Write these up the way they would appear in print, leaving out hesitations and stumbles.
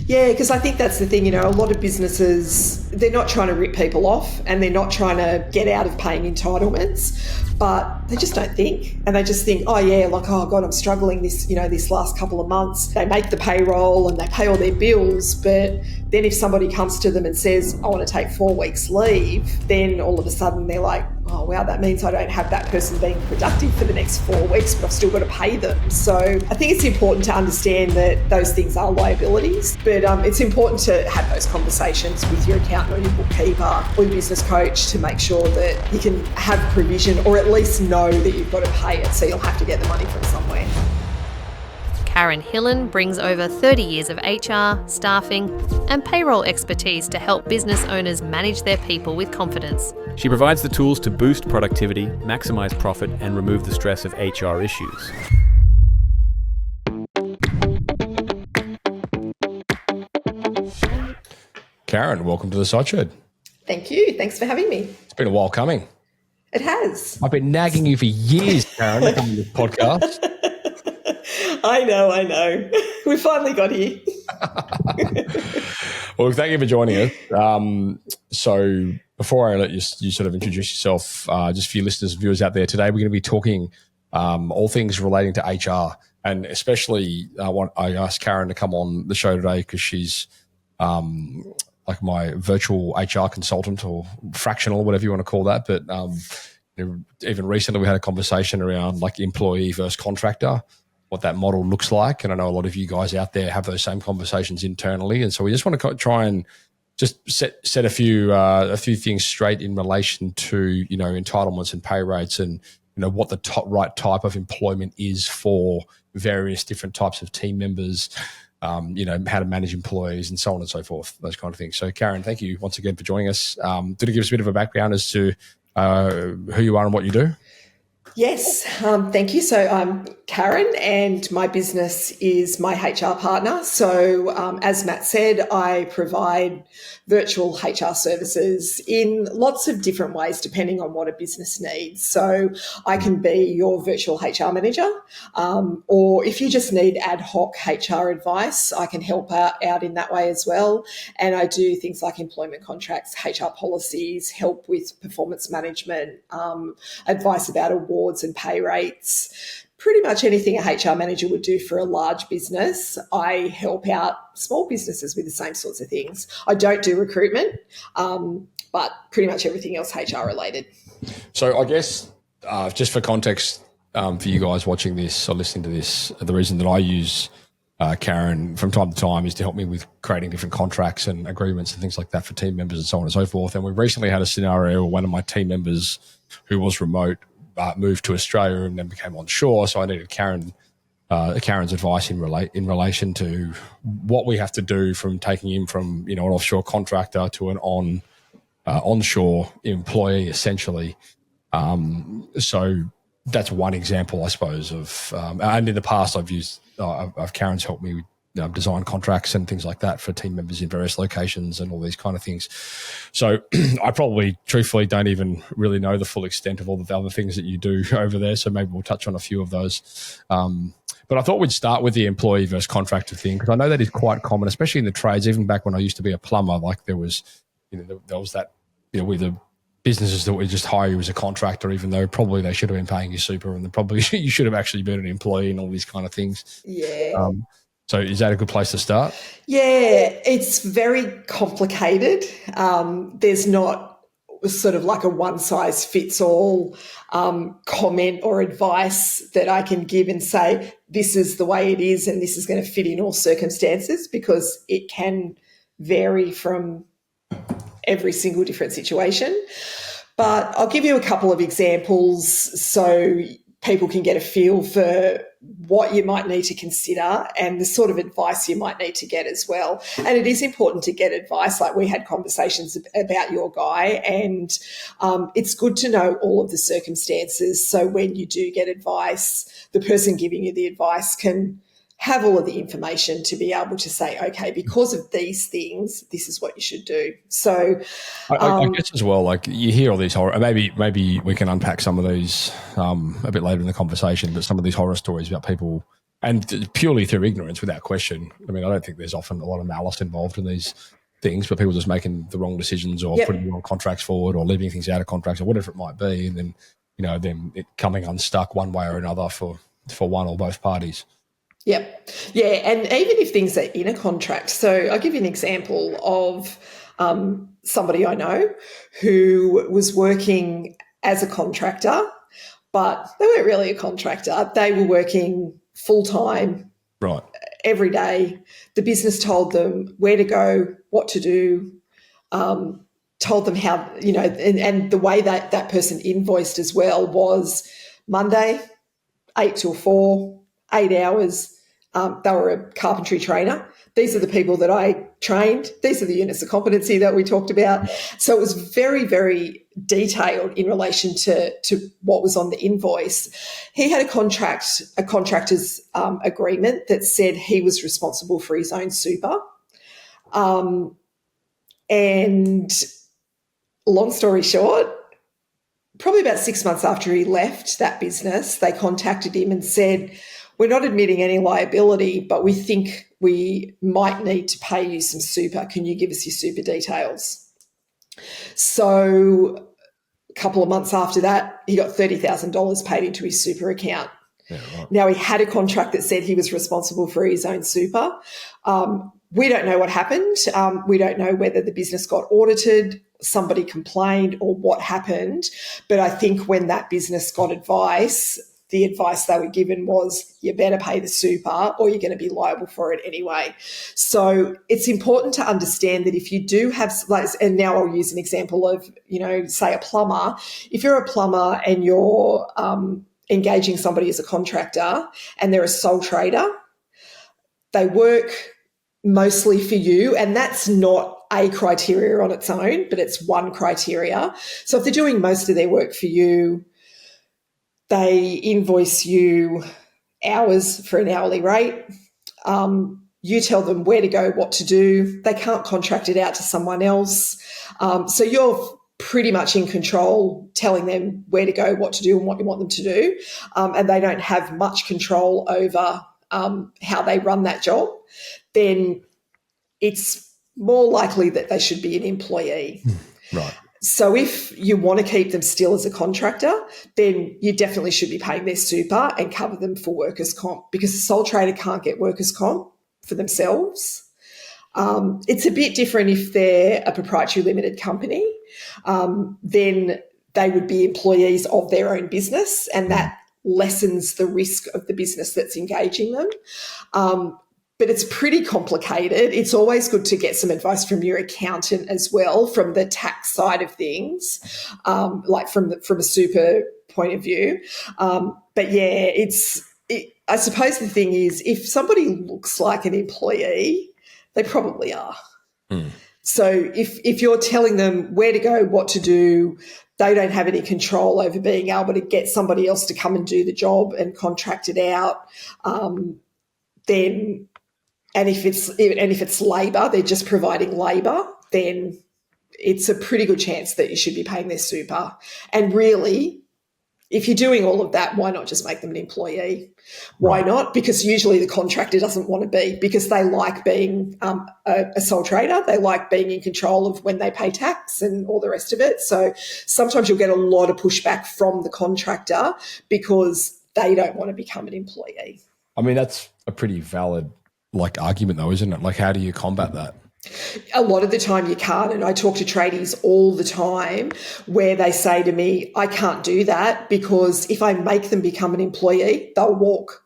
Yeah, because I think that's the thing, a lot of businesses, they're not trying to rip people off and they're not trying to get out of paying entitlements, but they just don't think. And they just think, oh yeah, like, oh God, I'm struggling this last couple of months. They make the payroll and they pay all their bills, but then if somebody comes to them and says, I want to take 4 weeks leave, then all of a sudden they're like, oh wow, that means I don't have that person being productive for the next 4 weeks, but I've still got to pay them. So I think it's important to understand that those things are liabilities, but it's important to have those conversations with your accountant or your bookkeeper or your business coach to make sure that you can have provision or at least know that you've got to pay it, so you'll have to get the money from somewhere. Karen Hillen brings over 30 years of HR, staffing and payroll expertise to help business owners manage their people with confidence. She provides the tools to boost productivity, maximise profit and remove the stress of HR issues. Karen, welcome to the Side Shed. Thank you. Thanks for having me. It's been a while coming. It has. I've been nagging you for years, Karen, to come on this podcast. I know. We finally got here. Well, thank you for joining us. So before I let you sort of introduce yourself, just for your listeners and viewers out there, today we're going to be talking all things relating to HR, and especially I asked Karen to come on the show today because she's like my virtual HR consultant or fractional, whatever you want to call that. But even recently we had a conversation around like employee versus contractor, what that model looks like. And I know a lot of you guys out there have those same conversations internally. And so we just want to try and just set a few things straight in relation to, entitlements and pay rates and, what the right type of employment is for various different types of team members, how to manage employees and so on and so forth, those kind of things. So Karen, thank you once again for joining us. Did you give us a bit of a background as to who you are and what you do? Yes, thank you. So I'm Karen and my business is my HR partner. So as Matt said, I provide virtual HR services in lots of different ways depending on what a business needs. So I can be your virtual HR manager, or if you just need ad hoc HR advice, I can help out in that way as well. And I do things like employment contracts, HR policies, help with performance management, advice about awards and pay rates. Pretty much anything a HR manager would do for a large business, I help out small businesses with the same sorts of things. I don't do recruitment, but pretty much everything else HR related. So I guess just for context, for you guys watching this or listening to this, the reason that I use Karen from time to time is to help me with creating different contracts and agreements and things like that for team members and so on and so forth. And we recently had a scenario where one of my team members who was remote moved to Australia and then became onshore. So I needed Karen's advice in relation to what we have to do from taking him from an offshore contractor to an onshore employee, essentially. So that's one example, I suppose, of and in the past I've used Karen's helped me design contracts and things like that for team members in various locations and all these kind of things. So I probably truthfully don't even really know the full extent of all the other things that you do over there. So maybe we'll touch on a few of those. But I thought we'd start with the employee versus contractor thing, because I know that is quite common, especially in the trades. Even back when I used to be a plumber, like there was that, with the businesses that would just hire you as a contractor, even though probably they should have been paying you super and then probably you should have actually been an employee and all these kind of things. Yeah. So is that a good place to start? Yeah, it's very complicated. There's not sort of like a one-size-fits-all comment or advice that I can give and say, this is the way it is and this is going to fit in all circumstances, because it can vary from every single different situation. But I'll give you a couple of examples so people can get a feel for what you might need to consider and the sort of advice you might need to get as well. And it is important to get advice. Like we had conversations about your guy, and it's good to know all of the circumstances. So when you do get advice, the person giving you the advice can have all of the information to be able to say, okay, because of these things, this is what you should do. So I guess as well, like you hear all these horror, maybe we can unpack some of these a bit later in the conversation, but some of these horror stories about people And purely through ignorance, without question. I mean, I don't think there's often a lot of malice involved in these things, but people just making the wrong decisions or putting the wrong contracts forward or leaving things out of contracts or whatever it might be, and then them it coming unstuck one way or another for one or both parties. Yep. Yeah, and even if things are in a contract. So I'll give you an example of somebody I know who was working as a contractor, but they weren't really a contractor. They were working full-time, right, every day. The business told them where to go, what to do, told them how, and the way that person invoiced as well was Monday, 8 till 4, 8 hours. They were a carpentry trainer. These are the people that I trained. These are the units of competency that we talked about. So it was very, very detailed in relation to what was on the invoice. He had a contractor's agreement that said he was responsible for his own super. And long story short, probably about 6 months after he left that business, they contacted him and said, we're not admitting any liability, but we think we might need to pay you some super. Can you give us your super details? So a couple of months after that, he got $30,000 paid into his super account. Yeah, right. Now, he had a contract that said he was responsible for his own super. We don't know what happened. We don't know whether the business got audited, somebody complained, or what happened. But I think when that business got advice, the advice they were given was you better pay the super or you're going to be liable for it anyway. So it's important to understand that if you do have, and now I'll use an example of, say a plumber. If you're a plumber and you're engaging somebody as a contractor and they're a sole trader, they work mostly for you, and that's not a criteria on its own, but it's one criteria. So if they're doing most of their work for you, they invoice you hours for an hourly rate. You tell them where to go, what to do. They can't contract it out to someone else. So you're pretty much in control, telling them where to go, what to do, and what you want them to do. And they don't have much control over how they run that job. Then it's more likely that they should be an employee. Right. So if you want to keep them still as a contractor, then you definitely should be paying their super and cover them for workers' comp, because a sole trader can't get workers' comp for themselves. It's a bit different if they're a proprietary limited company. Then they would be employees of their own business, and that lessens the risk of the business that's engaging them. But it's pretty complicated. It's always good to get some advice from your accountant as well, from the tax side of things, like from a super point of view. But yeah, I suppose the thing is, if somebody looks like an employee, they probably are. So if you're telling them where to go, what to do, they don't have any control over being able to get somebody else to come and do the job and contract it out, then. And if it's labour, they're just providing labour, then it's a pretty good chance that you should be paying their super. And really, if you're doing all of that, why not just make them an employee? Why not? Because usually the contractor doesn't want to be, because they like being a sole trader. They like being in control of when they pay tax and all the rest of it. So sometimes you'll get a lot of pushback from the contractor because they don't want to become an employee. I mean, that's a pretty valid argument though, isn't it? Like, how do you combat that? A lot of the time you can't, and I talk to tradies all the time where they say to me, I can't do that because if I make them become an employee, they'll walk.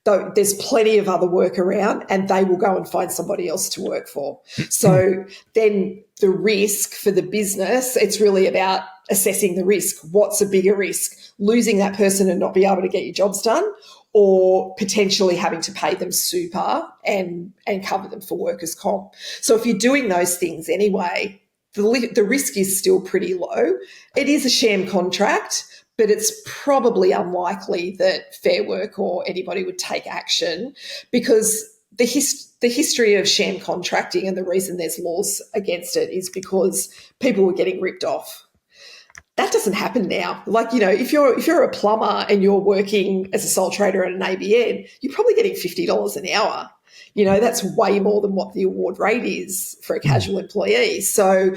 There's plenty of other work around and they will go and find somebody else to work for. So then the risk for the business, it's really about assessing the risk. What's a bigger risk? Losing that person and not be able to get your jobs done, or potentially having to pay them super and cover them for workers' comp. So if you're doing those things anyway, the risk is still pretty low. It is a sham contract, but it's probably unlikely that Fair Work or anybody would take action, because the history of sham contracting and the reason there's laws against it is because people were getting ripped off. that doesn't happen now. Like, you know, if you're a plumber and you're working as a sole trader at an ABN, you're probably getting $50 an hour. You know, that's way more than what the award rate is for a casual employee. So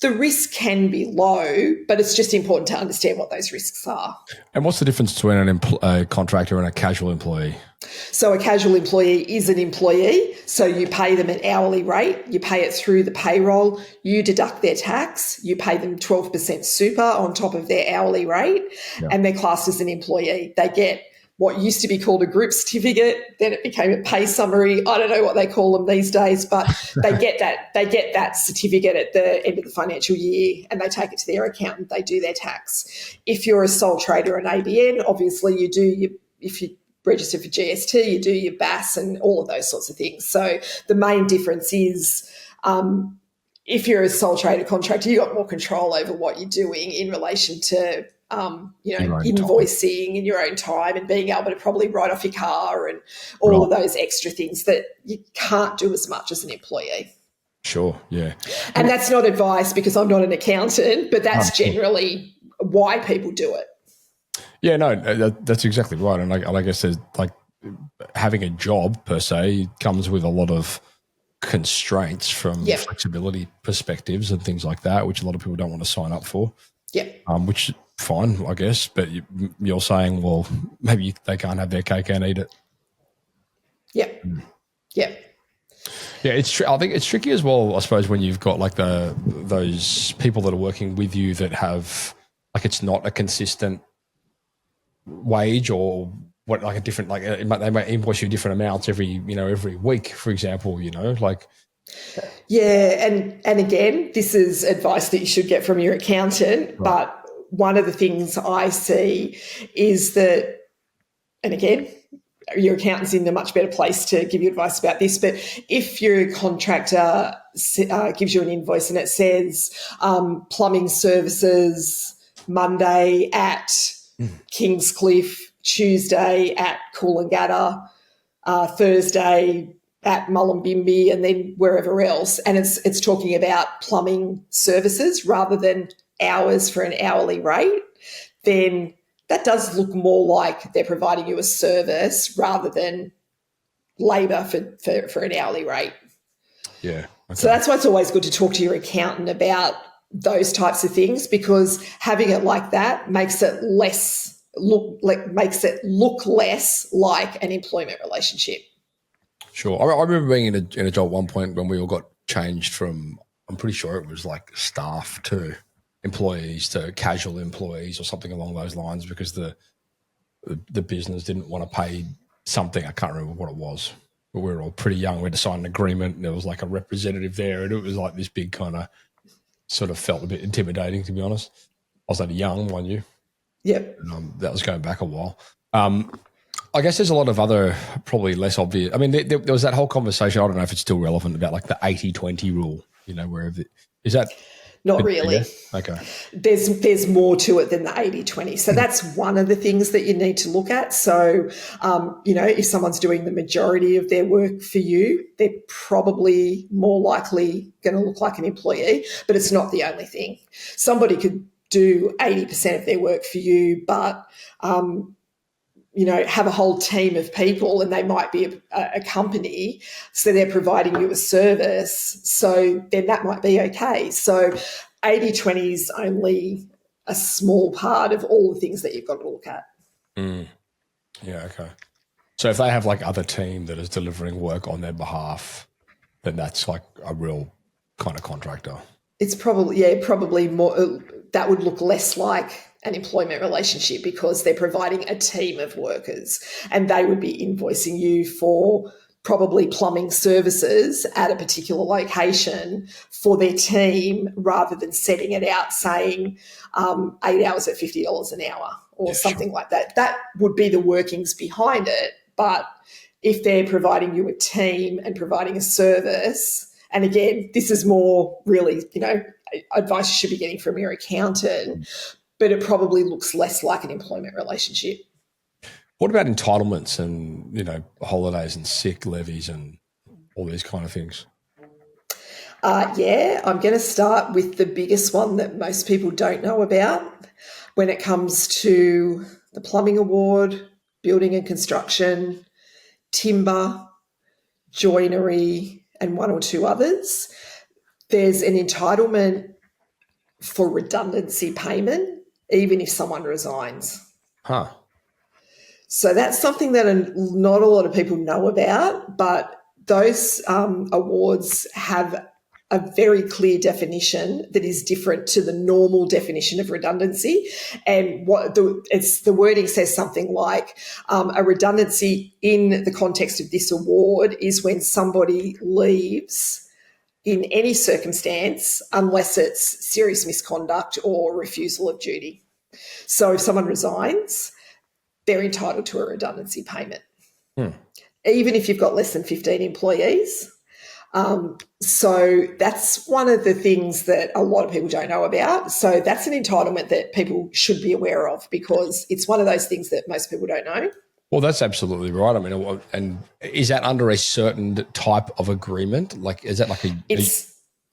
the risk can be low, but it's just important to understand what those risks are. And what's the difference between a contractor and a casual employee? So a casual employee is an employee. So you pay them an hourly rate. You pay it through the payroll. You deduct their tax. You pay them 12% super on top of their hourly rate. Yep. And they're classed as an employee. They get what used to be called a group certificate, then it became a pay summary. I don't know what they call them these days, but they get that certificate at the end of the financial year and they take it to their accountant, they do their tax. If you're a sole trader or an ABN, obviously if you register for GST, you do your BAS and all of those sorts of things. So the main difference is if you're a sole trader contractor, you've got more control over what you're doing in relation to invoicing in your own time and being able to probably write off your car and all of those extra things that you can't do as much as an employee. Sure, yeah. And that's not advice because I'm not an accountant, but that's generally why people do it. Yeah, no, that's exactly right. And I guess there's like having a job per se comes with a lot of constraints from flexibility perspectives and things like that, which a lot of people don't want to sign up for. Yeah. Which fine, I guess, but you're saying, well, maybe they can't have their cake and eat it. Yeah. Yeah. Yeah, I think it's tricky as well, I suppose, when you've got like those people that are working with you that have like it's not a consistent wage or what, like a different, like they might invoice you different amounts every week, for example, like. Yeah, and again, this is advice that you should get from your accountant, right. But one of the things I see is that, and again, your accountant's in a much better place to give you advice about this, but if your contractor gives you an invoice and it says plumbing services Monday at Kingscliff, Tuesday at Coolangatta, Thursday at Mullumbimby, and then wherever else, and it's talking about plumbing services rather than hours for an hourly rate, then that does look more like they're providing you a service rather than labour for an hourly rate. Yeah. Okay. So that's why it's always good to talk to your accountant about those types of things, because having it like that makes it look less like an employment relationship. Sure. I remember being in a job at one point when we all got changed from, I'm pretty sure it was like staff to employees to casual employees or something along those lines, because the business didn't want to pay something. I can't remember what it was, but we were all pretty young. We had to sign an agreement and there was like a representative there, and it was like this big kind of sort of felt a bit intimidating, to be honest. I was only young, mind you. Yep. And, that was going back a while. I guess there's a lot of other probably less obvious. I mean, there was that whole conversation. I don't know if it's still relevant about like the 80-20 rule, is that? Not really. Yeah? Okay. There's more to it than the 80-20. So that's one of the things that you need to look at. So, if someone's doing the majority of their work for you, they're probably more likely going to look like an employee, but it's not the only thing. Somebody could do 80% of their work for you, but have a whole team of people, and they might be a company, so they're providing you a service. So then that might be okay. So 80-20 is only a small part of all the things that you've got to look at. Mm. Yeah, okay. So if they have like other team that is delivering work on their behalf, then that's like a real kind of contractor. It's probably more, that would look less like an employment relationship, because they're providing a team of workers and they would be invoicing you for probably plumbing services at a particular location for their team, rather than setting it out saying 8 hours at $50 an hour or something like that. That would be the workings behind it. But if they're providing you a team and providing a service, and again, this is more really, advice you should be getting from your accountant, but it probably looks less like an employment relationship. What about entitlements and, holidays and sick levies and all these kind of things? Yeah, I'm going to start with the biggest one that most people don't know about when it comes to the plumbing award, building and construction, timber, joinery, and one or two others. There's an entitlement for redundancy payment, even if someone resigns. Huh. So that's something that not a lot of people know about, but those awards have a very clear definition that is different to the normal definition of redundancy. And the wording says something like a redundancy in the context of this award is when somebody leaves in any circumstance unless it's serious misconduct or refusal of duty. So if someone resigns, they're entitled to a redundancy payment, even if you've got less than 15 employees. So that's one of the things that a lot of people don't know about. So that's an entitlement that people should be aware of because it's one of those things that most people don't know. Well, that's absolutely right. I mean, and is that under a certain type of agreement? Like, is that like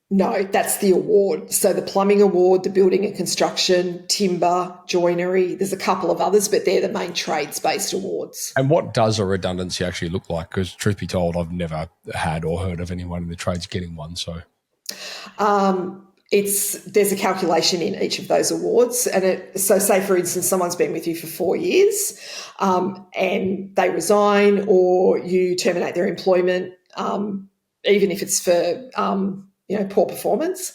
No, that's the award. So the plumbing award, the building and construction, timber, joinery, there's a couple of others, but they're the main trades-based awards. And what does a redundancy actually look like? Because truth be told, I've never had or heard of anyone in the trades getting one. So there's a calculation in each of those awards. And so say, for instance, someone's been with you for 4 years and they resign or you terminate their employment, even if it's for poor performance,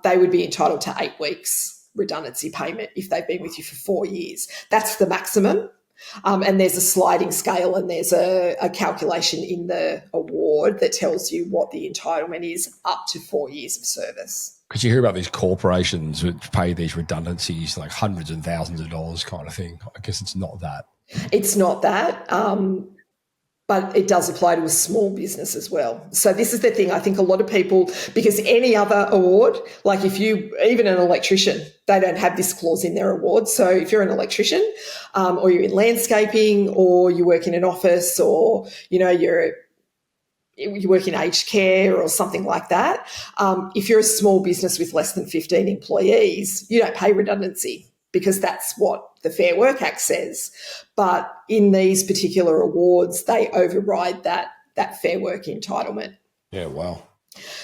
they would be entitled to 8 weeks redundancy payment if they've been with you for 4 years. That's the maximum. And there's a sliding scale and there's a calculation in the award that tells you what the entitlement is up to 4 years of service. Because you hear about these corporations which pay these redundancies like hundreds and thousands of dollars kind of thing. I guess it's not that. It's not that. But it does apply to a small business as well. So this is the thing. I think a lot of people, because any other award, like even an electrician, they don't have this clause in their award. So if you're an electrician or you're in landscaping or you work in an office or, you work in aged care or something like that, if you're a small business with less than 15 employees, you don't pay redundancy because that's what the Fair Work Act says. But in these particular awards, they override that Fair Work entitlement. Yeah, wow.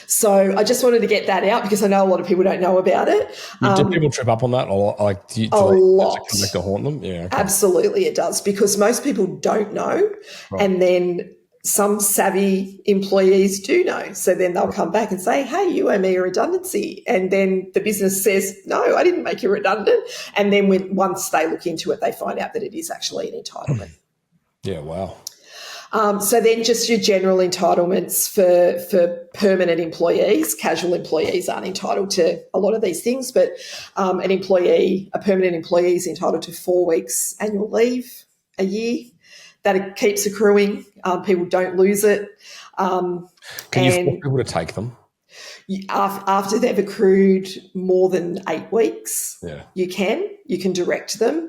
So I just wanted to get that out because I know a lot of people don't know about it. Do people trip up on that? Or do a lot. Does it come back to haunt them? Yeah, okay. Absolutely it does because most people don't know. Right. And then some savvy employees do know. So then they'll come back and say, hey, you owe me a redundancy. And then the business says, no, I didn't make you redundant. And then once they look into it, they find out that it is actually an entitlement. Yeah, wow. So then just your general entitlements for permanent employees. Casual employees aren't entitled to a lot of these things, but a permanent employee is entitled to 4 weeks annual leave a year. That it keeps accruing. People don't lose it. Can you force people to take them? After they've accrued more than 8 weeks, you can direct them.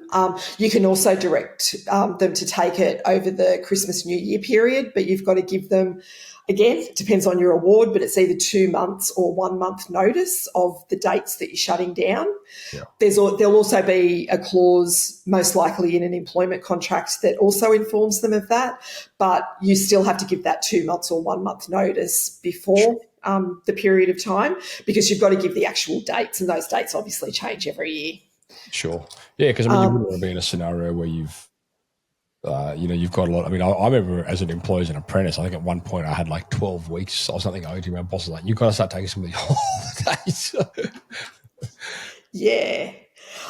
You can also direct them to take it over the Christmas New Year period, but you've got to give them, again, it depends on your award, but it's either 2 months or 1 month notice of the dates that you're shutting down. Yeah. There'll also be a clause, most likely in an employment contract, that also informs them of that, but you still have to give that 2 months or 1 month notice before the period of time because you've got to give the actual dates, and those dates obviously change every year. Sure. Yeah, because you wouldn't want to be in a scenario where you've got a lot. I mean, I remember as an employee, as an apprentice, I think at one point I had like 12 weeks or something owed to my boss. Was like, you've got to start taking some of these holidays. Yeah.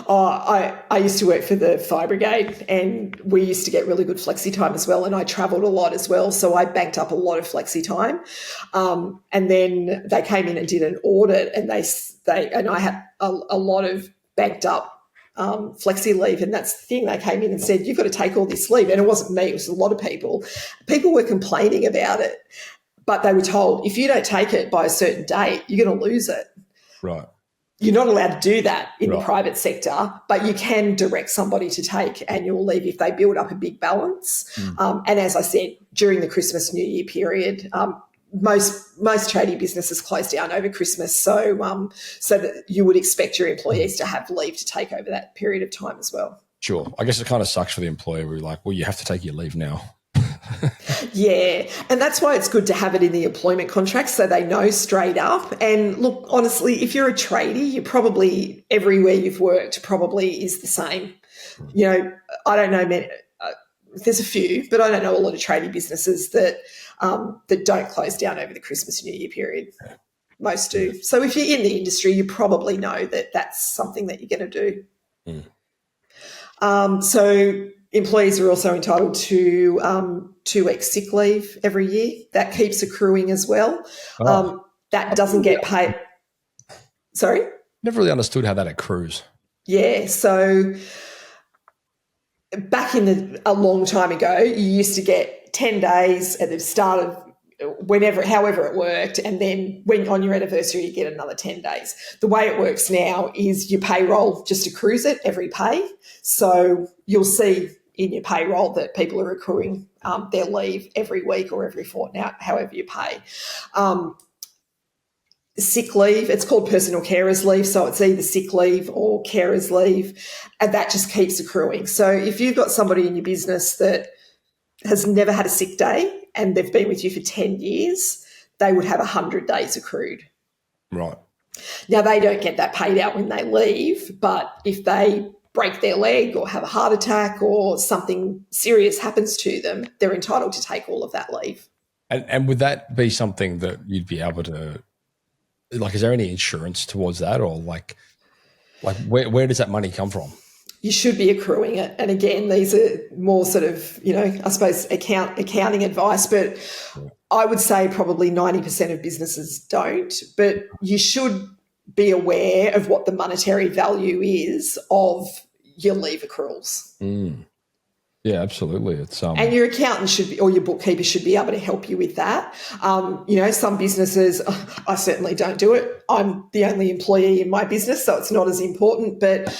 I used to work for the fire brigade and we used to get really good flexi time as well, and I travelled a lot as well, so I banked up a lot of flexi time. And then they came in and did an audit, and I had a lot of banked up flexi leave, and that's the thing. They came in and said, you've got to take all this leave, and it wasn't me, it was a lot of people. People were complaining about it, but they were told, if you don't take it by a certain date, you're going to lose it. Right. You're not allowed to do that in the private sector, but you can direct somebody to take annual leave if they build up a big balance. And as I said, during the Christmas New Year period, most tradie businesses close down over Christmas, so so that you would expect your employees to have leave to take over that period of time as well. Sure. I guess it kind of sucks for the employer. We're like, well, you have to take your leave now. Yeah, and that's why it's good to have it in the employment contract so they know straight up. And look, honestly, if you're a tradie, you probably, everywhere you've worked probably is the same. You know, I don't know many, there's a few, but I don't know a lot of tradie businesses that that don't close down over the Christmas New Year period. Most do. So if you're in the industry, you probably know that that's something that you're going to do. So employees are also entitled to 2 weeks sick leave every year. That keeps accruing as well. That doesn't get paid. Sorry? Never really understood how that accrues. Yeah, so back in a long time ago, you used to get 10 days at the start of however it worked, and then when on your anniversary you get another 10 days. The way it works now is your payroll just accrues it every pay. So you'll see in your payroll that people are accruing their leave every week or every fortnight, however you pay. Sick leave, it's called personal carers leave, so it's either sick leave or carers leave, and that just keeps accruing. So if you've got somebody in your business that has never had a sick day and they've been with you for 10 years, they would have 100 days accrued. Right. Now, they don't get that paid out when they leave, but if they break their leg or have a heart attack or something serious happens to them, they're entitled to take all of that leave. And would that be something that you'd be able to, like, is there any insurance towards that, or like where does that money come from? You should be accruing it. And again, these are more sort of, I suppose accounting advice, but I would say probably 90% of businesses don't. But you should be aware of what the monetary value is of your leave accruals. Yeah, absolutely. It's and your accountant should be, or your bookkeeper should be able to help you with that. Some businesses, I certainly don't do it. I'm the only employee in my business, so it's not as important. But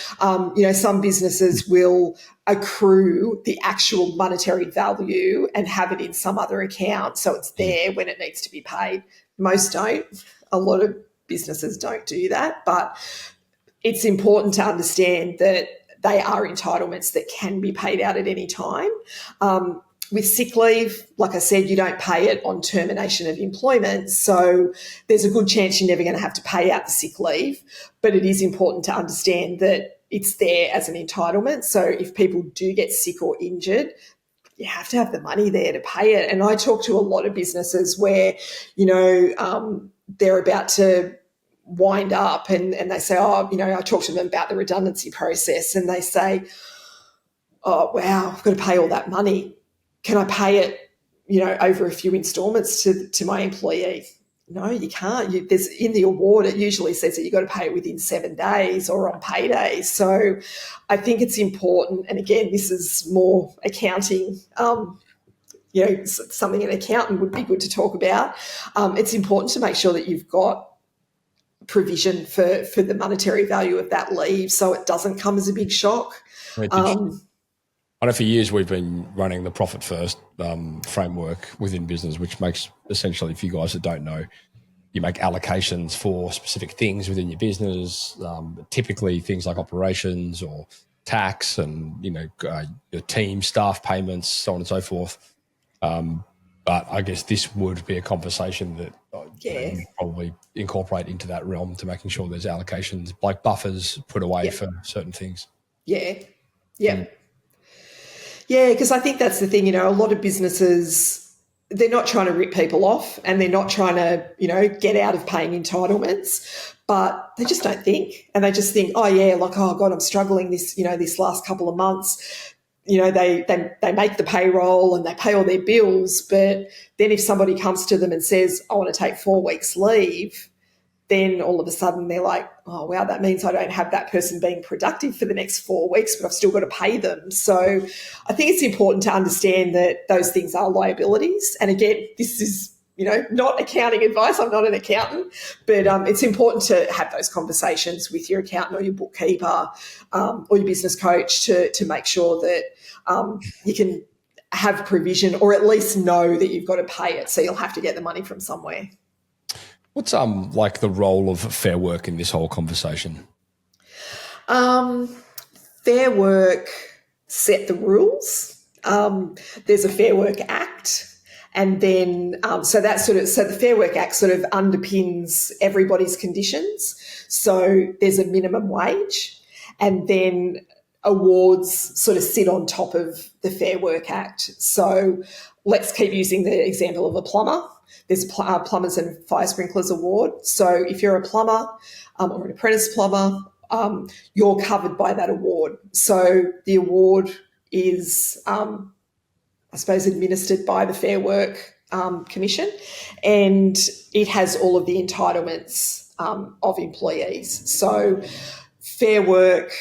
some businesses will accrue the actual monetary value and have it in some other account, so it's there when it needs to be paid. Most don't. A lot of businesses don't do that, but it's important to understand that they are entitlements that can be paid out at any time. With sick leave, like I said, you don't pay it on termination of employment, so there's a good chance you're never going to have to pay out the sick leave, but it is important to understand that it's there as an entitlement. So if people do get sick or injured, you have to have the money there to pay it. And I talk to a lot of businesses where, they're about to wind up and they say, I talk to them about the redundancy process and they say, oh, wow, I've got to pay all that money. Can I pay it, over a few installments to my employee? No, you can't. There's in the award, it usually says that you've got to pay it within 7 days or on payday. So I think it's important. And again, this is more accounting, something an accountant would be good to talk about. It's important to make sure that you've got provision for the monetary value of that leave so it doesn't come as a big shock. I know for years we've been running the profit first framework within business, which makes essentially, for you guys that don't know, you make allocations for specific things within your business, typically things like operations or tax and, your team, staff payments, so on and so forth. But I guess this would be a conversation that you probably incorporate into that realm to making sure there's allocations, like buffers put away for certain things. Yeah. Yeah. Yeah, because I think that's the thing, a lot of businesses, they're not trying to rip people off and they're not trying to, get out of paying entitlements, but they just don't think. And they just think, oh, God, I'm struggling this last couple of months. They make the payroll and they pay all their bills, but then if somebody comes to them and says, I want to take 4 weeks leave, then all of a sudden they're like, oh, wow, that means I don't have that person being productive for the next 4 weeks, but I've still got to pay them. So I think it's important to understand that those things are liabilities. And again, this is, not accounting advice. I'm not an accountant, but it's important to have those conversations with your accountant or your bookkeeper or your business coach to make sure that you can have provision, or at least know that you've got to pay it. So you'll have to get the money from somewhere. What's like the role of Fair Work in this whole conversation? Fair Work set the rules. There's a Fair Work Act. And then, so the Fair Work Act sort of underpins everybody's conditions. So there's a minimum wage, and then awards sort of sit on top of the Fair Work Act. So let's keep using the example of a plumber. There's a plumbers and fire sprinklers award. So if you're a plumber or an apprentice plumber, you're covered by that award. So the award is, I suppose, administered by the Fair Work Commission, and it has all of the entitlements of employees. So Fair Work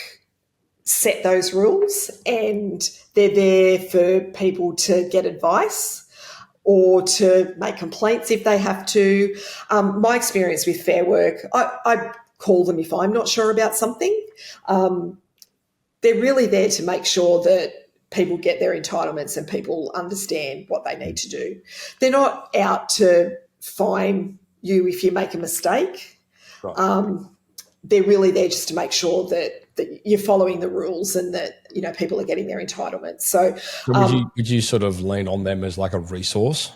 set those rules, and they're there for people to get advice or to make complaints if they have to. My experience with Fair Work, I call them if I'm not sure about something. They're really there to make sure that people get their entitlements and people understand what they need to do. They're not out to fine you if you make a mistake. Right. They're really there just to make sure that you're following the rules and that, you know, people are getting their entitlements. So would you sort of lean on them as like a resource?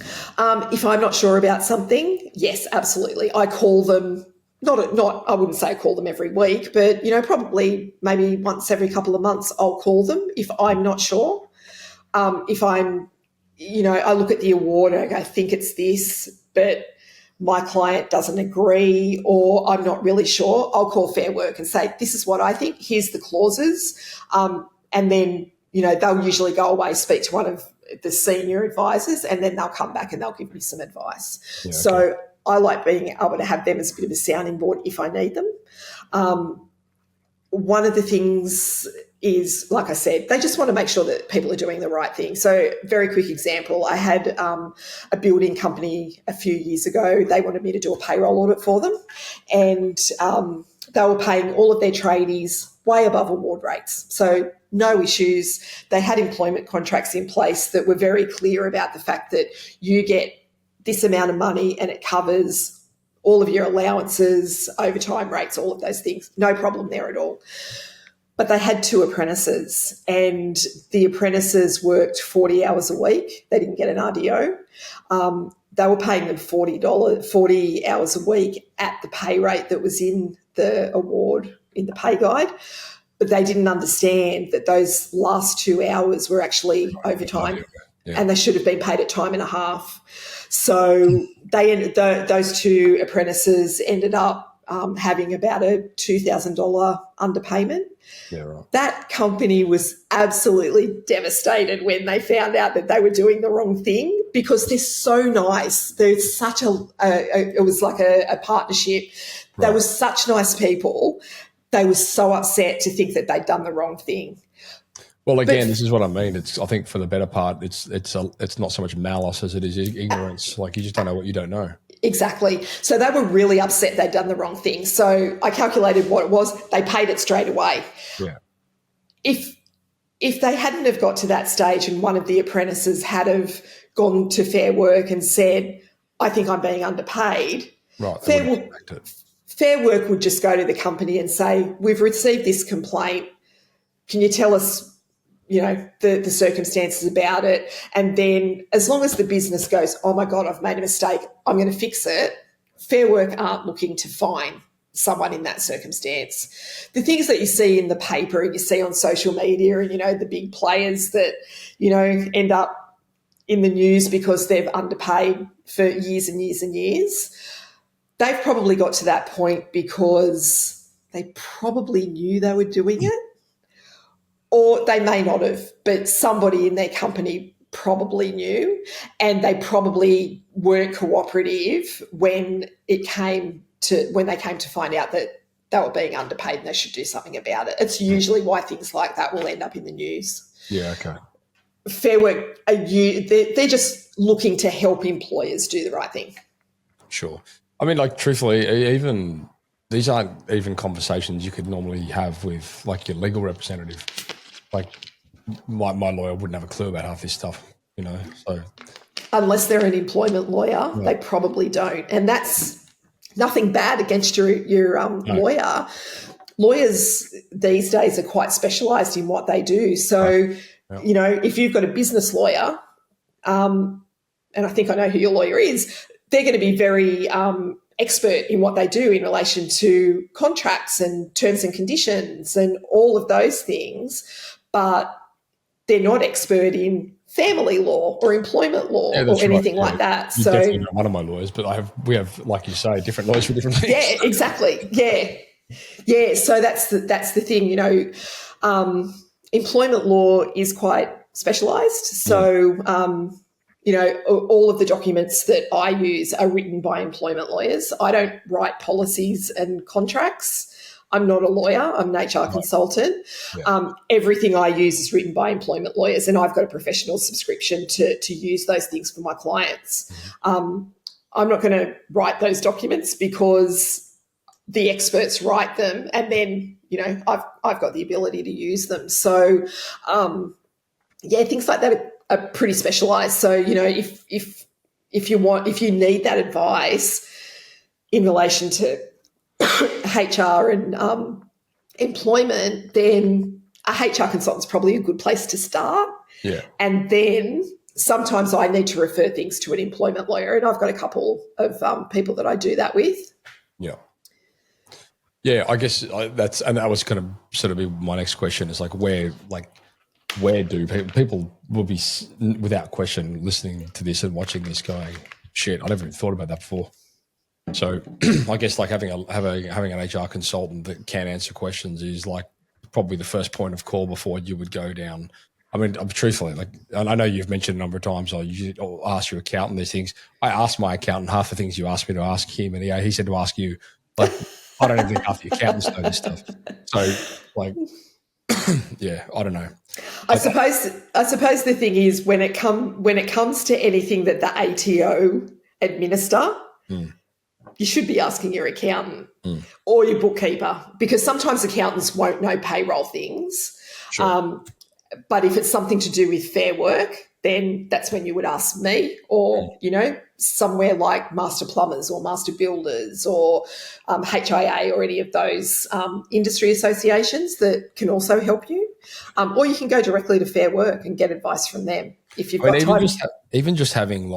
If I'm not sure about something, yes, absolutely. I call them, I wouldn't say I call them every week, but, you know, probably maybe once every couple of months I'll call them if I'm not sure. If I'm, you know, I look at the award and I go, I think it's this, but my client doesn't agree, or I'm not really sure, I'll call Fair Work and say, this is what I think, here's the clauses. And then, you know, they'll usually go away, speak to one of the senior advisors, and then they'll come back and they'll give me some advice. Yeah, okay. So I like being able to have them as a bit of a sounding board if I need them. One of the things is, like I said, they just want to make sure that people are doing the right thing. So very quick example, I had a building company a few years ago. They wanted me to do a payroll audit for them, and they were paying all of their tradies way above award rates. So no issues. They had employment contracts in place that were very clear about the fact that you get this amount of money and it covers all of your allowances, overtime rates, all of those things. No problem there at all. But they had 2 apprentices, and the apprentices worked 40 hours a week. They didn't get an RDO. They were paying them $40 hours a week at the pay rate that was in the award, in the pay guide. But they didn't understand that those last 2 hours were actually overtime. Yeah. And they should have been paid at time and a half. So those 2 apprentices ended up having about a $2,000 underpayment. Yeah, right. That company was absolutely devastated when they found out that they were doing the wrong thing, because they're so nice. There's such it was like a partnership. Right. They were such nice people. They were so upset to think that they'd done the wrong thing. Well, again, this is what I mean. I think for the better part, it's not so much malice as it is ignorance. Like, you just don't know what you don't know. Exactly. So they were really upset they'd done the wrong thing. So I calculated what it was. They paid it straight away. Yeah. If they hadn't have got to that stage and one of the apprentices had have gone to Fair Work and said, I think I'm being underpaid, right, Fair Work would just go to the company and say, we've received this complaint. Can you tell us, you know, the circumstances about it? And then as long as the business goes, oh my God, I've made a mistake, I'm going to fix it, Fair Work aren't looking to fine someone in that circumstance. The things that you see in the paper and you see on social media and, you know, the big players that, you know, end up in the news because they've underpaid for years and years and years, they've probably got to that point because they probably knew they were doing it. Or they may not have, but somebody in their company probably knew, and they probably weren't cooperative when they came to find out that they were being underpaid and they should do something about it. It's usually why things like that will end up in the news. Yeah, okay. Fair Work, they're just looking to help employers do the right thing. Sure. I mean, like, truthfully, even these aren't even conversations you could normally have with, like, your legal representative. Like, my lawyer wouldn't have a clue about half this stuff, so. Unless they're an employment lawyer, Yeah. they probably don't. And that's nothing bad against your lawyer. Lawyers these days are quite specialised in what they do. So, if you've got a business lawyer, and I think I know who your lawyer is, they're going to be very expert in what they do in relation to contracts and terms and conditions and all of those things, but they're not expert in family law or employment law or anything like that. You're so definitely not one of my lawyers, but we have, like you say, different lawyers for different things. Yeah, exactly. Yeah. So that's the thing, employment law is quite specialised. So, all of the documents that I use are written by employment lawyers. I don't write policies and contracts. I'm not a lawyer. I'm an HR consultant. Yeah. Everything I use is written by employment lawyers, and I've got a professional subscription to use those things for my clients. I'm not going to write those documents because the experts write them, and then I've got the ability to use them. So things like that are pretty specialised. So if you need that advice in relation to HR and employment, then a HR consultant's probably a good place to start. Yeah. And then sometimes I need to refer things to an employment lawyer, and I've got a couple of people that I do that with. Yeah. Yeah, I guess that was going to sort of be my next question, is where do people will be without question listening to this and watching this going, shit, I never even thought about that before. So I guess having an HR consultant that can answer questions is probably the first point of call before you would go down. I mean, truthfully, and I know you've mentioned a number of times, I'll ask your accountant these things. I asked my accountant half the things you asked me to ask him, and he said to ask you. I don't even think half the accountants know this stuff. So, yeah, I don't know. I suppose the thing is when it comes to anything that the ATO administer, you should be asking your accountant or your bookkeeper, because sometimes accountants won't know payroll things. Sure. But if it's something to do with Fair Work, then that's when you would ask me, or somewhere like Master Plumbers or Master Builders or HIA or any of those industry associations that can also help you. Or you can go directly to Fair Work and get advice from them if you've got time. Even just having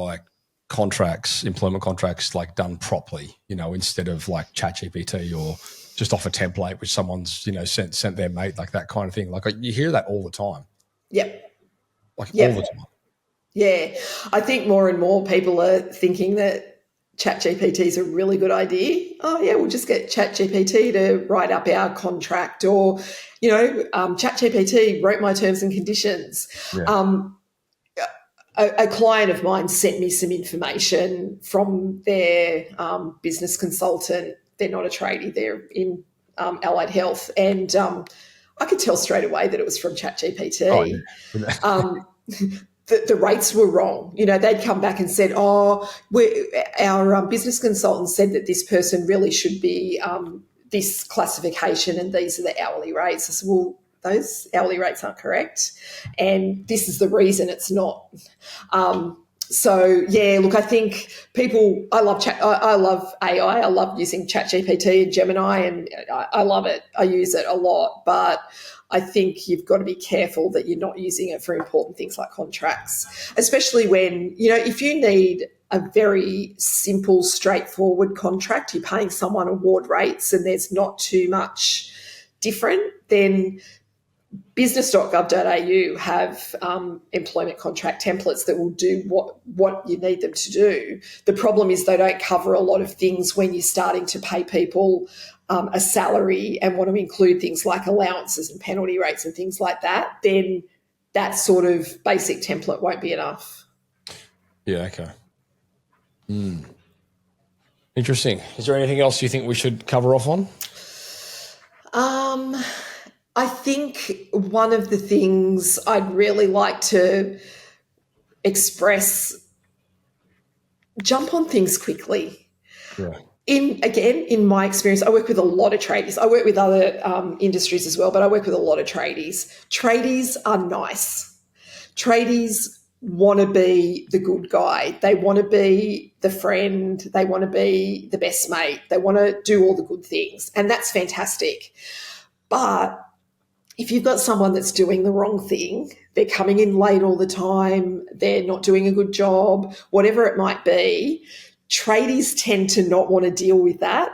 contracts, employment contracts, done properly, instead of ChatGPT or just off a template which someone's sent their mate, that kind of thing. You hear that all the time. Yep. All the time. Yeah, I think more and more people are thinking that ChatGPT is a really good idea. Oh, yeah, we'll just get ChatGPT to write up our contract, or, ChatGPT wrote my terms and conditions. Yeah. A client of mine sent me some information from their business consultant. They're not a tradie, they're in allied health, and I could tell straight away that it was from ChatGPT. Oh, yeah. The rates were wrong. They'd come back and said, our business consultant said that this person really should be this classification and these are the hourly rates. I said, well, those hourly rates aren't correct, and this is the reason it's not. So, yeah, look, I think I love AI. I love using ChatGPT and Gemini, and I love it. I use it a lot, but I think you've got to be careful that you're not using it for important things like contracts, especially when, if you need a very simple, straightforward contract, you're paying someone award rates and there's not too much different, then business.gov.au have employment contract templates that will do what you need them to do. The problem is they don't cover a lot of things when you're starting to pay people a salary and want to include things like allowances and penalty rates and things like that. Then that sort of basic template won't be enough. Yeah, okay. Interesting. Is there anything else you think we should cover off on? I think one of the things I'd really like to express, jump on things quickly. Yeah. in my experience, I work with a lot of tradies. I work with other industries as well, but I work with a lot of tradies. Tradies are nice. Tradies want to be the good guy. They want to be the friend. They want to be the best mate. They want to do all the good things, and that's fantastic. But if you've got someone that's doing the wrong thing, they're coming in late all the time, they're not doing a good job, whatever it might be, tradies tend to not want to deal with that.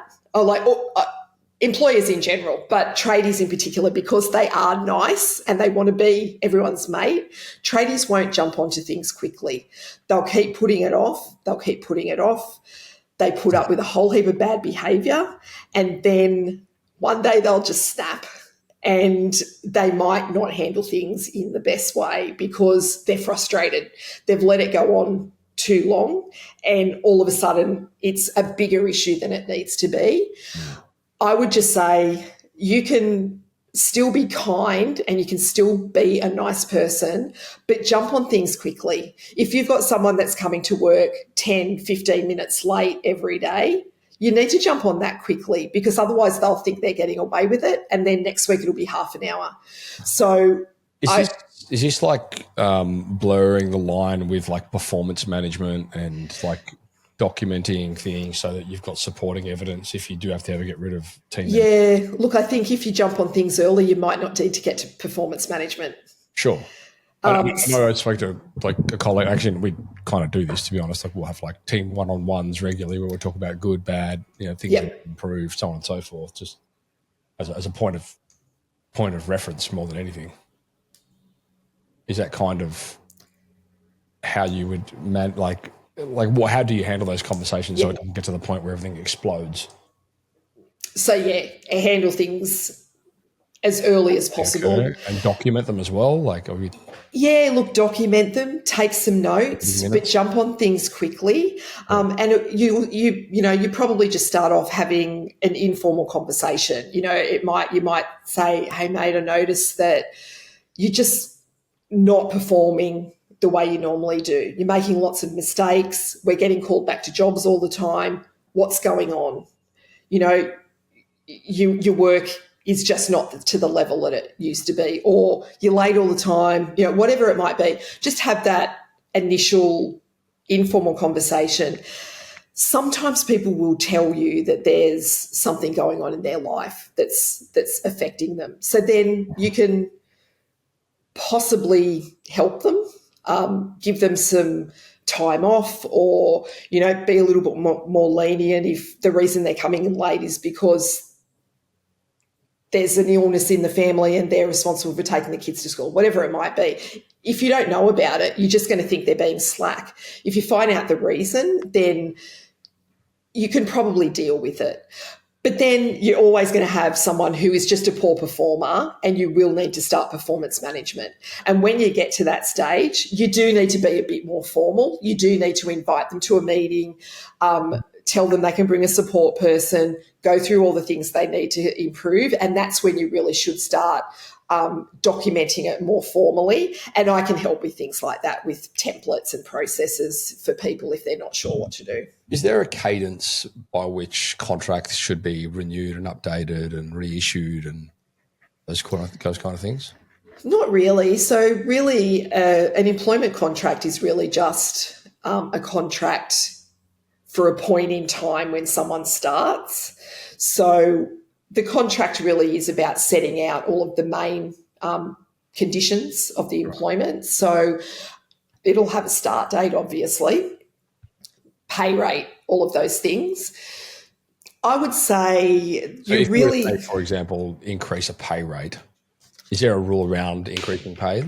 Employers in general, but tradies in particular, because they are nice and they want to be everyone's mate, tradies won't jump onto things quickly. They'll keep putting it off. They put up with a whole heap of bad behaviour, and then one day they'll just snap, and they might not handle things in the best way because they're frustrated. They've let it go on too long, and all of a sudden it's a bigger issue than it needs to be. I would just say you can still be kind and you can still be a nice person, but jump on things quickly. If you've got someone that's coming to work 10, 15 minutes late every day, you need to jump on that quickly, because otherwise they'll think they're getting away with it, and then next week it'll be half an hour. So is this like blurring the line with like performance management and like documenting things so that you've got supporting evidence if you do have to ever get rid of team members? Yeah, look, I think if you jump on things early, you might not need to get to performance management. Sure. I know I spoke to like a colleague. Actually, we kind of do this, to be honest. Like we'll have like team one-on-ones regularly where we'll talk about good, bad, things that improve, so on and so forth, just as a point of reference more than anything. Is that kind of how you would how do you handle those conversations so it doesn't get to the point where everything explodes? So handle things as early as possible. Okay. And document them as well? Document them, take some notes, but jump on things quickly. And you probably just start off having an informal conversation. You might say, hey mate, I noticed that you're just not performing the way you normally do. You're making lots of mistakes. We're getting called back to jobs all the time. What's going on? Your work is just not to the level that it used to be, or you're late all the time, whatever it might be. Just have that initial informal conversation. Sometimes people will tell you that there's something going on in their life that's affecting them. So then you can possibly help them, give them some time off, or, be a little bit more lenient if the reason they're coming in late is because there's an illness in the family and they're responsible for taking the kids to school, whatever it might be. If you don't know about it, you're just going to think they're being slack. If you find out the reason, then you can probably deal with it. But then you're always going to have someone who is just a poor performer, and you will need to start performance management. And when you get to that stage, you do need to be a bit more formal. You do need to invite them to a meeting, tell them they can bring a support person, go through all the things they need to improve. And that's when you really should start documenting it more formally. And I can help with things like that, with templates and processes for people if they're not sure what to do. Is there a cadence by which contracts should be renewed and updated and reissued and those kind of things? Not really. So really an employment contract is really just a contract for a point in time when someone starts. So the contract really is about setting out all of the main conditions of the employment. So it'll have a start date, obviously, pay rate, all of those things. I would say for example, increase a pay rate. Is there a rule around increasing pay?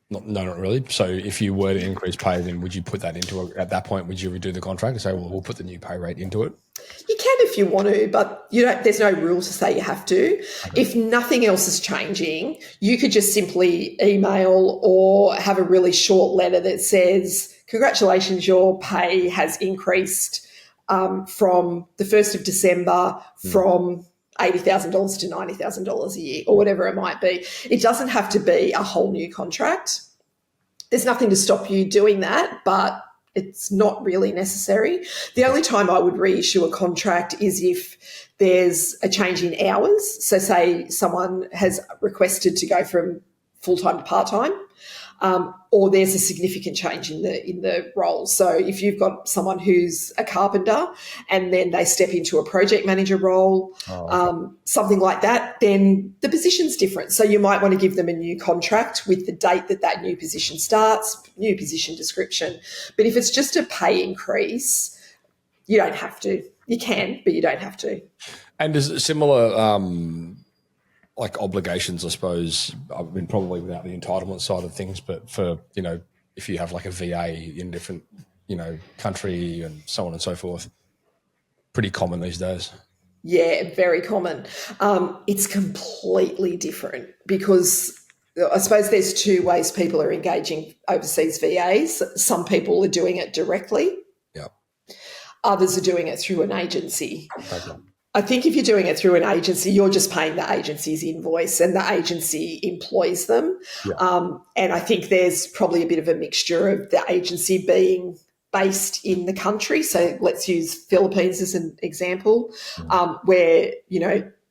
No, not really. So if you were to increase pay, then would you put that at that point, would you redo the contract and say, well, we'll put the new pay rate into it? You can if you want to, but there's no rule to say you have to. Okay. If nothing else is changing, you could just simply email or have a really short letter that says, congratulations, your pay has increased from the 1st of December from $80,000 to $90,000 a year, or whatever it might be. It doesn't have to be a whole new contract. There's nothing to stop you doing that, but it's not really necessary. The only time I would reissue a contract is if there's a change in hours. So say someone has requested to go from full-time to part-time, or there's a significant change in the role. So if you've got someone who's a carpenter and then they step into a project manager role, something like that, then the position's different. So you might want to give them a new contract with the date that new position starts, new position description. But if it's just a pay increase, you don't have to. You can, but you don't have to. And is it similar like obligations, I suppose, I mean, probably without the entitlement side of things, but for, if you have like a VA in different, country and so on and so forth, pretty common these days. Yeah, very common. It's completely different because I suppose there's two ways people are engaging overseas VAs. Some people are doing it directly. Yeah. Others are doing it through an agency. Okay. I think if you're doing it through an agency, you're just paying the agency's invoice and the agency employs them. Yeah. And I think there's probably a bit of a mixture of the agency being based in the country. So let's use Philippines as an example, where,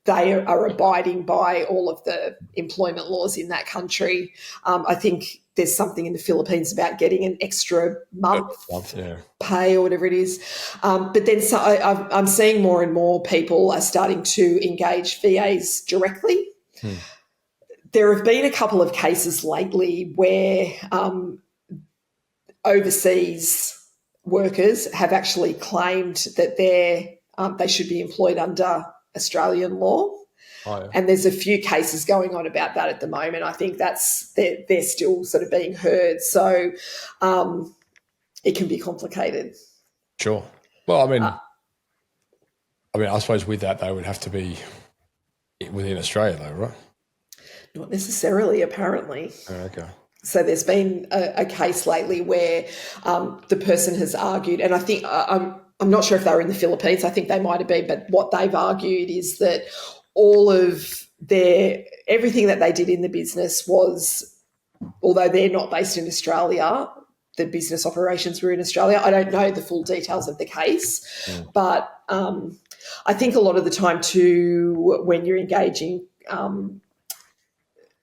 they are abiding by all of the employment laws in that country. I think there's something in the Philippines about getting an extra month pay or whatever it is. But then I'm seeing more and more people are starting to engage VAs directly. There have been a couple of cases lately where overseas workers have actually claimed that they should be employed under Australian law. Oh, yeah. And there's a few cases going on about that at the moment. I think they're still sort of being heard. So it can be complicated. Sure. Well, I suppose with that, they would have to be within Australia though, right? Not necessarily, apparently. Oh, okay. So there's been a case lately where the person has argued, and I think I'm not sure if they were in the Philippines. I think they might have been, but what they've argued is that all of everything that they did in the business was, although they're not based in Australia, the business operations were in Australia. I don't know the full details of the case, but I think a lot of the time too, when you're engaging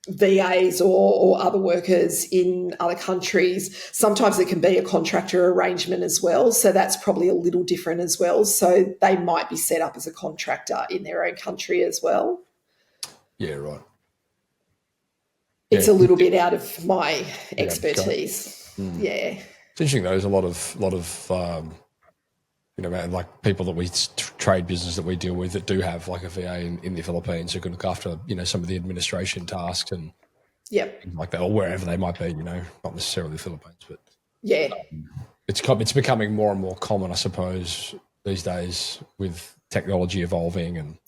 VAs or other workers in other countries, sometimes it can be a contractor arrangement as well. So that's probably a little different as well. So they might be set up as a contractor in their own country as well. Yeah, right. It's a little bit out of my expertise. Yeah. It's interesting though. There's a lot of like people that we trade business that we deal with that do have like a VA in the Philippines who can look after, some of the administration tasks and things like that, or wherever they might be, not necessarily the Philippines, but it's becoming more and more common, I suppose, these days with technology evolving and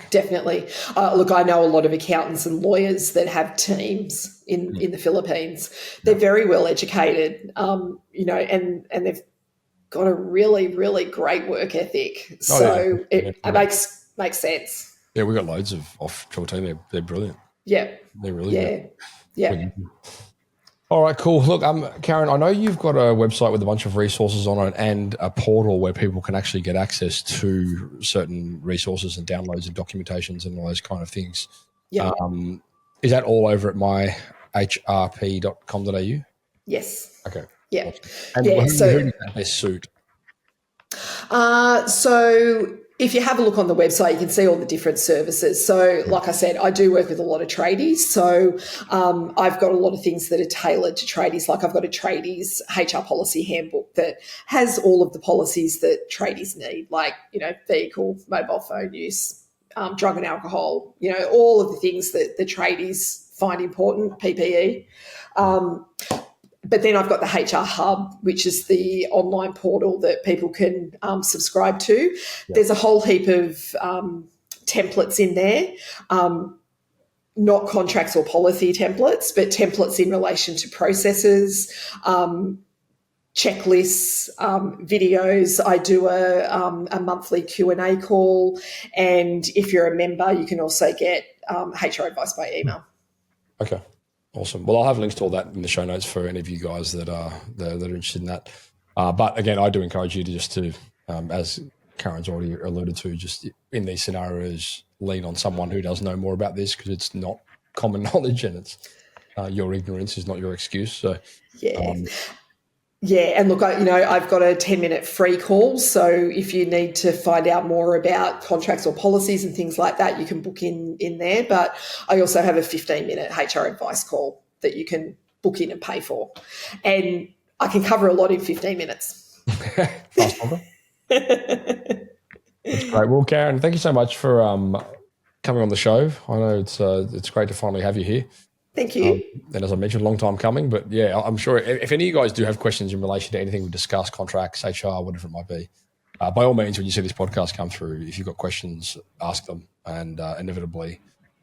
definitely. Look, I know a lot of accountants and lawyers that have teams in the Philippines. They're very well educated, and they've got a really, really great work ethic. So it makes sense. Yeah, we've got loads of offshore team. They're brilliant. Yeah. They're really good. Yeah. All right, cool. Look, Karen, I know you've got a website with a bunch of resources on it and a portal where people can actually get access to certain resources and downloads and documentations and all those kind of things. Yeah. Is that all over at myhrp.com.au? Yes. Okay. Yeah. And who does that best suit? So if you have a look on the website, you can see all the different services. So like I said, I do work with a lot of tradies. So I've got a lot of things that are tailored to tradies. Like I've got a tradies HR policy handbook that has all of the policies that tradies need, like, vehicle, mobile phone use, drug and alcohol, all of the things that the tradies find important, PPE. But then I've got the HR Hub, which is the online portal that people can subscribe to. Yep. There's a whole heap of templates in there, not contracts or policy templates, but templates in relation to processes, checklists, videos. I do a monthly Q&A call, and if you're a member, you can also get HR advice by email. Okay. Awesome. Well, I'll have links to all that in the show notes for any of you guys that are interested in that. But again, I do encourage you to as Karen's already alluded to, just in these scenarios, lean on someone who does know more about this, because it's not common knowledge, and it's your ignorance is not your excuse. So yeah, and look, I've got a 10-minute free call, so if you need to find out more about contracts or policies and things like that, you can book in there. But I also have a 15-minute HR advice call that you can book in and pay for, and I can cover a lot in 15 minutes. Fast number. That's great. Well, Karen, thank you so much for coming on the show. I know it's great to finally have you here. Thank you. And as I mentioned, a long time coming, but yeah, I'm sure if any of you guys do have questions in relation to anything we discuss, contracts, HR, whatever it might be, by all means, when you see this podcast come through, if you've got questions, ask them, and inevitably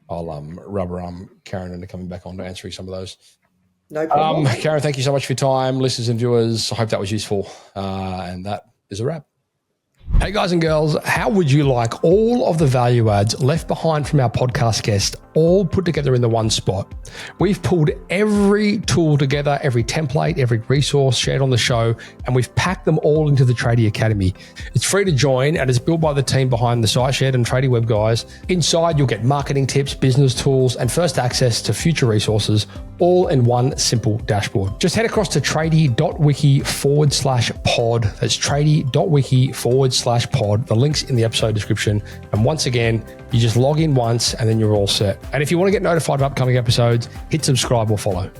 I'll rubber arm Karen into coming back on to answering some of those. No problem. Karen, thank you so much for your time. Listeners and viewers, I hope that was useful. And that is a wrap. Hey guys and girls, how would you like all of the value adds left behind from our podcast guest all put together in the one spot? We've pulled every tool together, every template, every resource shared on the show, and we've packed them all into the Tradie Academy. It's free to join, and it's built by the team behind the site shed and tradiewebguys. Inside, you'll get marketing tips, business tools, and first access to future resources, all in one simple dashboard. Just head across to tradie.wiki/pod. That's tradie.wiki/pod. The link's in the episode description. And once again, you just log in once and then you're all set. And if you want to get notified of upcoming episodes, hit subscribe or follow.